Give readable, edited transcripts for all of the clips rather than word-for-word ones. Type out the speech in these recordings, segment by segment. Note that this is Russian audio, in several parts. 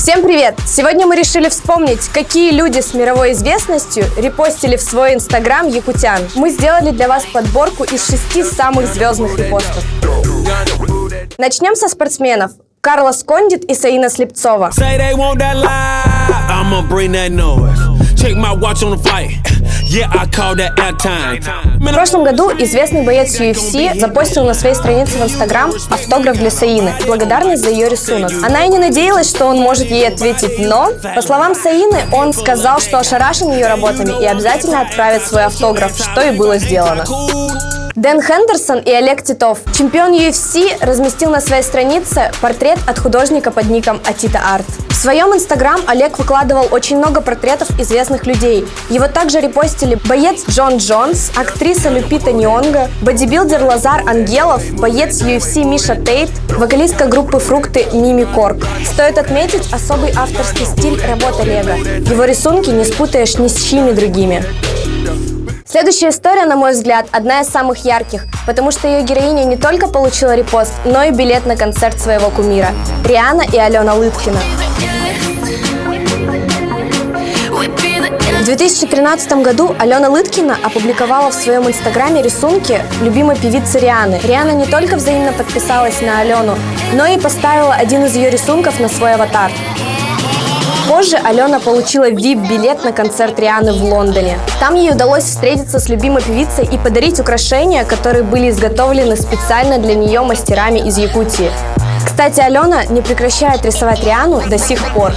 Всем привет! Сегодня мы решили вспомнить, какие люди с мировой известностью репостили в свой инстаграм якутян. Мы сделали для вас подборку из 6 самых звездных репостов. Начнем со спортсменов. Карлос Кондит и Саина Слепцова. В прошлом году известный боец UFC запостил на своей странице в Инстаграм автограф для Саины, благодарность за ее рисунок. Она и не надеялась, что он может ей ответить, но, по словам Саины, он сказал, что ошарашен ее работами и обязательно отправит свой автограф, что и было сделано. Дэн Хендерсон и Олег Титов. Чемпион UFC разместил на своей странице портрет от художника под ником Атита Арт. В своем инстаграм Олег выкладывал очень много портретов известных людей. Его также репостили боец Джон Джонс, актриса Люпита Нионго, бодибилдер Лазар Ангелов, боец UFC Миша Тейт, вокалистка группы «Фрукты» Мими Корк. Стоит отметить особый авторский стиль работ Олега. Его рисунки не спутаешь ни с чьими другими. Следующая история, на мой взгляд, одна из самых ярких, потому что ее героиня не только получила репост, но и билет на концерт своего кумира – Риhanна и Алена Лыткина. В 2013 году Алена Лыткина опубликовала в своем инстаграме рисунки любимой певицы Рианны. Рианна не только взаимно подписалась на Алену, но и поставила один из ее рисунков на свой аватар. Позже Алена получила VIP-билет на концерт Рианны в Лондоне. Там ей удалось встретиться с любимой певицей и подарить украшения, которые были изготовлены специально для нее мастерами из Якутии. Кстати, Алена не прекращает рисовать Рианну до сих пор.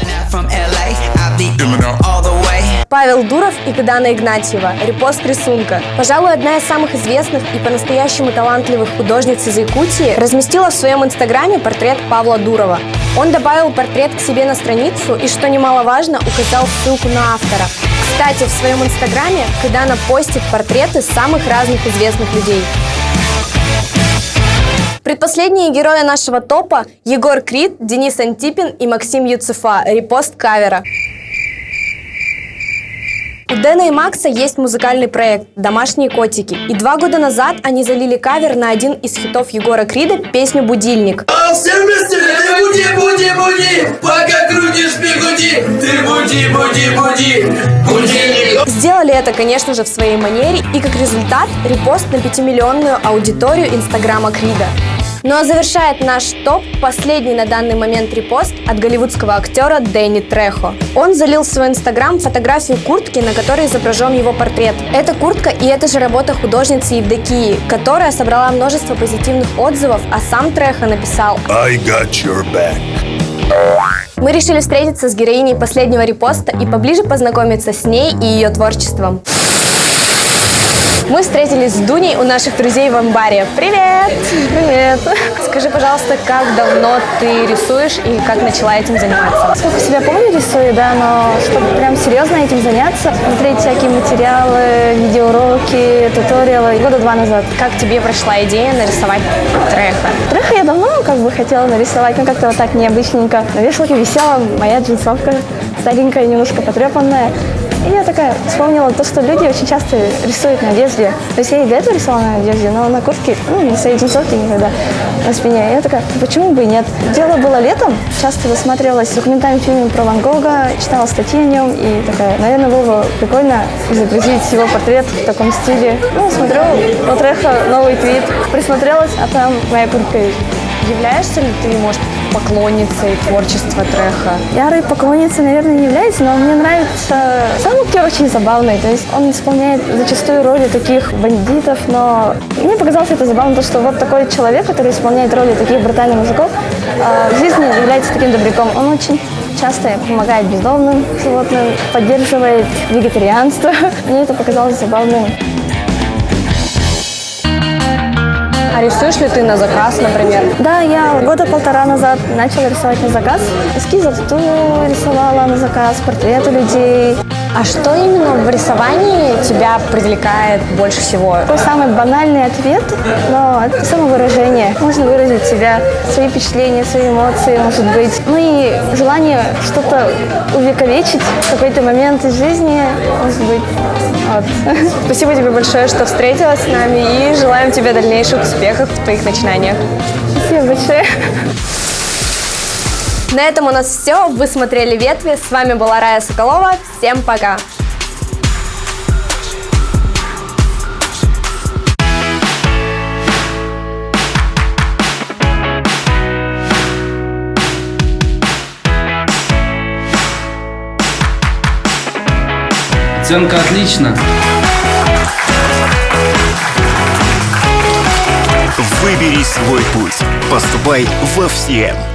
Павел Дуров и Гдана Игнатьева. Репост рисунка. Пожалуй, одна из самых известных и по-настоящему талантливых художниц из Якутии разместила в своем инстаграме портрет Павла Дурова. Он добавил портрет к себе на страницу и, что немаловажно, указал ссылку на автора. Кстати, в своем инстаграме Гдана постит портреты самых разных известных людей. Предпоследние герои нашего топа – Егор Крид, Денис Антипин и Максим Юцефа. Репост кавера. У Дэна и Макса есть музыкальный проект «Домашние котики». И 2 года назад они залили кавер на один из хитов Егора Крида, песню «Будильник». Все вместе! Ты буди, буди, буди! Пока крутишь бигуди! Ты буди, буди, буди! Будильник! Сделали это, конечно же, в своей манере, и как результат репост на 5-миллионную аудиторию инстаграма Крида. Ну а завершает наш топ последний на данный момент репост от голливудского актера Дэнни Трехо. Он залил в свой инстаграм фотографию куртки, на которой изображен его портрет. Это куртка и это же работа художницы Евдокии, которая собрала множество позитивных отзывов, а сам Трехо написал I got your back. Мы решили встретиться с героиней последнего репоста и поближе познакомиться с ней и ее творчеством. Мы встретились с Дуней у наших друзей в амбаре. Привет! Привет! Скажи, пожалуйста, как давно ты рисуешь и как начала этим заниматься? Сколько себя помню, рисую, да, но чтобы прям серьезно этим заняться, смотреть всякие материалы, видеоуроки, туториалы, 2 года назад. Как тебе пришла идея нарисовать Трехо? Трехо я давно хотела нарисовать, но как-то вот так необычненько. На вешалке висела моя джинсовка, старенькая, немножко потрепанная. И я такая вспомнила то, что люди очень часто рисуют на одежде. То есть я и до этого рисовала на одежде, но на куртке, на своей джинсовке никогда, на спине. И я такая, почему бы и нет? Дело было летом, часто засматривалась документальный фильм про Ван Гога, читала статьи о нем, и такая, наверное, было бы прикольно изобразить его портрет в таком стиле. Смотрю, вот Трехо, новый твит, присмотрелась, а там моя куртка. Являешься ли ты, может, поклонницей творчества Трехо? Ярой поклонницей, наверное, не является, но мне нравится... Сам актер очень забавный, то есть он исполняет зачастую роли таких бандитов, но мне показалось это забавно, что вот такой человек, который исполняет роли таких брутальных мужиков, в жизни является таким добряком. Он очень часто помогает бездомным животным, поддерживает вегетарианство. Мне это показалось забавным. А рисуешь ли ты на заказ, например? Да, я 1.5 года назад начала рисовать на заказ. Эскизы рисовала на заказ, портреты людей. А что именно в рисовании тебя привлекает больше всего? Такой самый банальный ответ, но это самовыражение. Можно выразить себя, свои впечатления, свои эмоции, может быть. Ну и желание что-то увековечить в какой-то момент из жизни, может быть. Вот. Спасибо тебе большое, что встретилась с нами, и желаем тебе дальнейших успехов в твоих начинаниях. Спасибо большое. На этом у нас все. Вы смотрели «Ветви». С вами была Рая Соколова. Всем пока! Оценка отлично. Выбери свой путь. Поступай во ФСИЭМ.